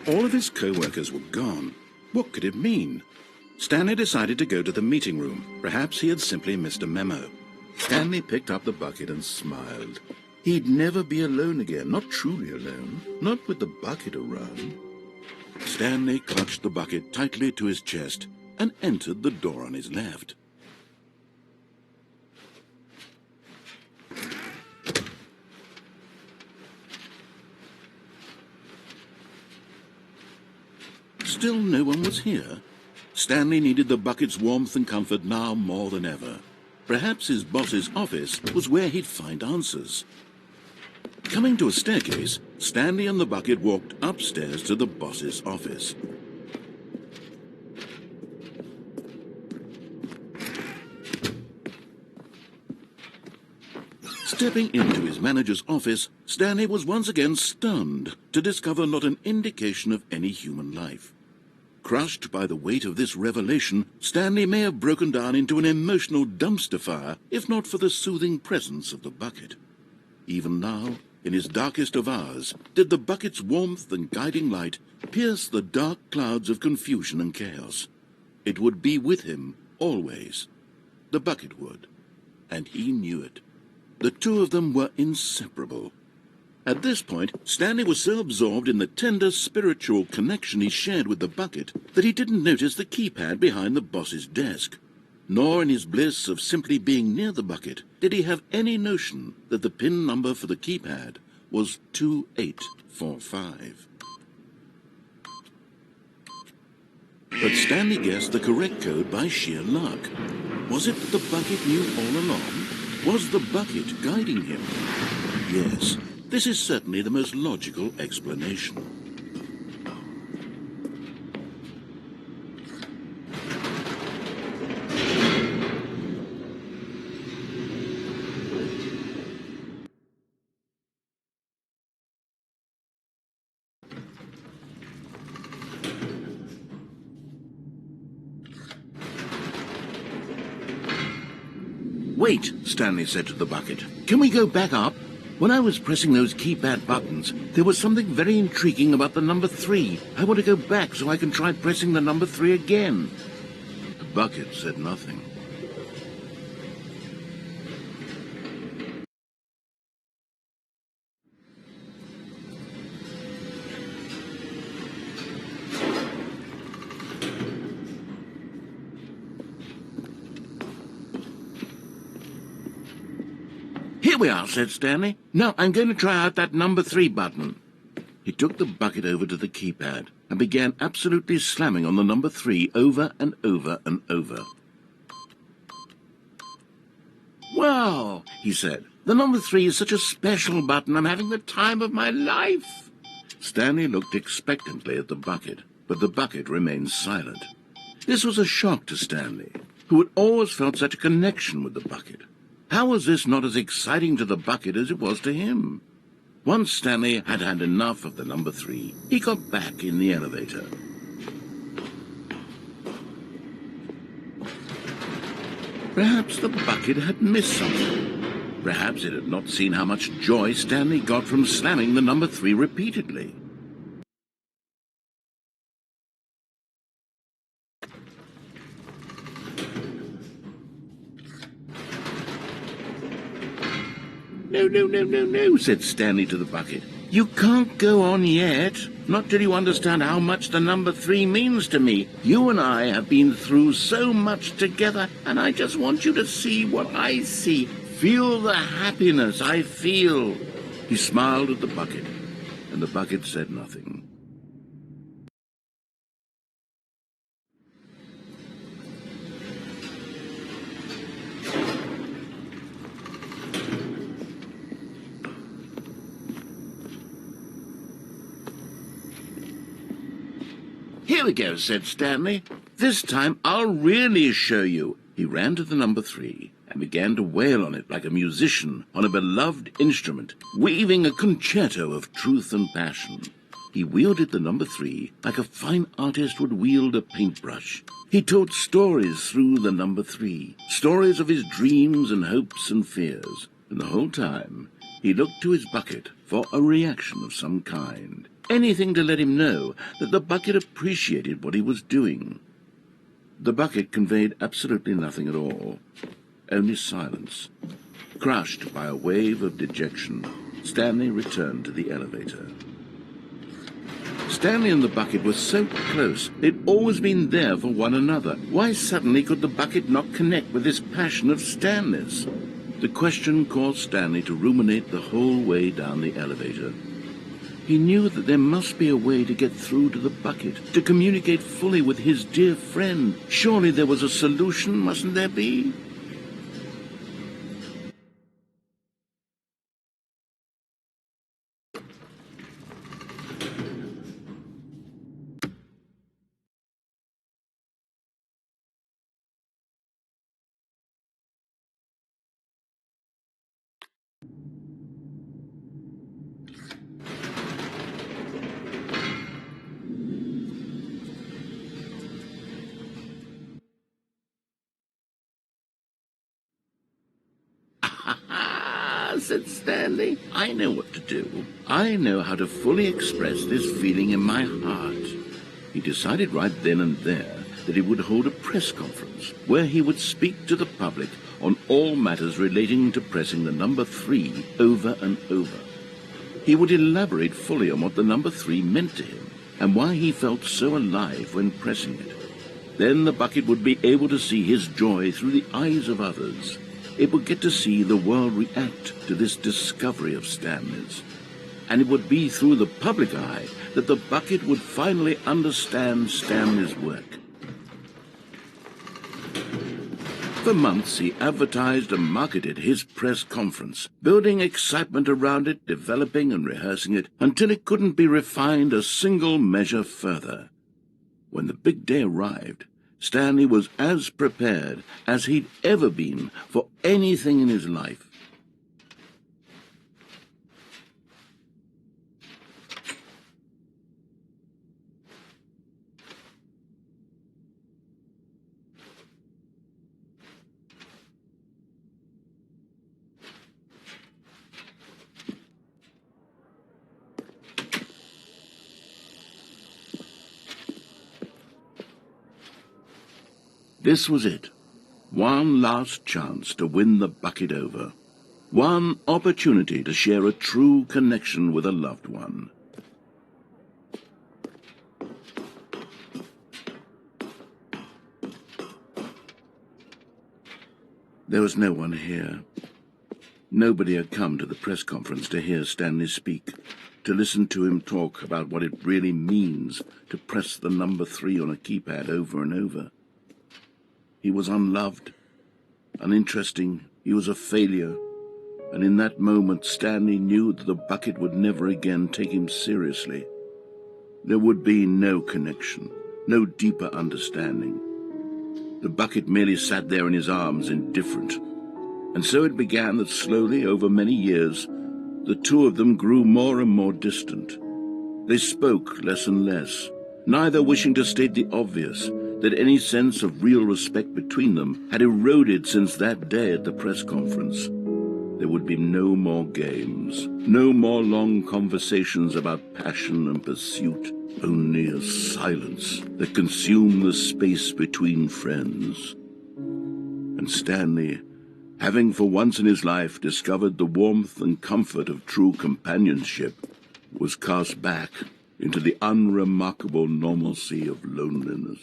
All of his co-workers were gone. What could it mean? Stanley decided to go to the meeting room. Perhaps he had simply missed a memo. Stanley picked up the bucket and smiled. He'd never be alone again, not truly alone, not with the bucket around. Stanley clutched the bucket tightly to his chest and entered the door on his left. Still no one was here. Stanley needed the bucket's warmth and comfort now more than ever. Perhaps his boss's office was where he'd find answers. Coming to a staircase, Stanley and the bucket walked upstairs to the boss's office. Stepping into his manager's office, Stanley was once again stunned to discover not an indication of any human life. Crushed by the weight of this revelation, Stanley may have broken down into an emotional dumpster fire if not for the soothing presence of the bucket. Even now, in his darkest of hours, did the bucket's warmth and guiding light pierce the dark clouds of confusion and chaos. It would be with him, always. The bucket would. And he knew it. The two of them were inseparable. At this point, Stanley was so absorbed in the tender spiritual connection he shared with the bucket that he didn't notice the keypad behind the boss's desk. Nor in his bliss of simply being near the bucket did he have any notion that the PIN number for the keypad was 2845. But Stanley guessed the correct code by sheer luck. Was it that the bucket knew all along? Was the bucket guiding him? Yes. This is certainly the most logical explanation. Wait, Stanley said to the bucket. Can we go back up? When I was pressing those keypad buttons, there was something very intriguing about the number 3. I want to go back so I can try pressing the number 3 again. The bucket said nothing. Here we are, said Stanley. Now I'm going to try out that number 3 button. He took the bucket over to the keypad and began absolutely slamming on the number 3 over and over and over. Wow, he said. The number 3 is such a special button. I'm having the time of my life. Stanley looked expectantly at the bucket, but the bucket remained silent. This was a shock to Stanley, who had always felt such a connection with the bucket. How was this not as exciting to the bucket as it was to him? Once Stanley had had enough of the number 3, he got back in the elevator. Perhaps the bucket had missed something. Perhaps it had not seen how much joy Stanley got from slamming the number 3 repeatedly. No, said Stanley to the bucket. You can't go on yet, not till you understand how much the number 3 means to me. You and I have been through so much together, and I just want you to see what I see. Feel the happiness I feel. He smiled at the bucket, and the bucket said nothing. Here we go, said Stanley. This time I'll really show you. He ran to the number 3 and began to wail on it like a musician on a beloved instrument, weaving a concerto of truth and passion. He wielded the number 3 like a fine artist would wield a paintbrush. He told stories through the number 3, stories of his dreams and hopes and fears. And the whole time, he looked to his bucket for a reaction of some kind. anything to let him know that the bucket appreciated what he was doing. The bucket conveyed absolutely nothing at all, only silence. Crushed by a wave of dejection, Stanley returned to the elevator. Stanley and the bucket were so close. They'd always been there for one another. Why suddenly could the bucket not connect with this passion of Stanley's? The question caused Stanley to ruminate the whole way down the elevator. He knew that there must be a way to get through to the bucket, to communicate fully with his dear friend. Surely there was a solution, mustn't there be? Said Stanley. I know what to do. I know how to fully express this feeling in my heart. He decided right then and there that he would hold a press conference where he would speak to the public on all matters relating to pressing the number 3 over and over. He would elaborate fully on what the number 3 meant to him and why he felt so alive when pressing it. Then the bucket would be able to see his joy through the eyes of others. It would get to see the world react to this discovery of Stanley's. And it would be through the public eye that the bucket would finally understand Stanley's work. For months he advertised and marketed his press conference, building excitement around it, developing and rehearsing it, until it couldn't be refined a single measure further. When the big day arrived, Stanley was as prepared as he'd ever been for anything in his life. This was it. One last chance to win the bucket over. One opportunity to share a true connection with a loved one. There was no one here. Nobody had come to the press conference to hear Stanley speak, to listen to him talk about what it really means to press the number 3 on a keypad over and over. He was unloved, uninteresting, he was a failure, and in that moment Stanley knew that the bucket would never again take him seriously. There would be no connection, no deeper understanding. The bucket merely sat there in his arms, indifferent. And so it began that slowly, over many years, the two of them grew more and more distant. They spoke less and less, neither wishing to state the obvious, that any sense of real respect between them had eroded since that day at the press conference. There would be no more games, no more long conversations about passion and pursuit, only a silence that consumed the space between friends. And Stanley, having for once in his life discovered the warmth and comfort of true companionship, was cast back into the unremarkable normalcy of loneliness.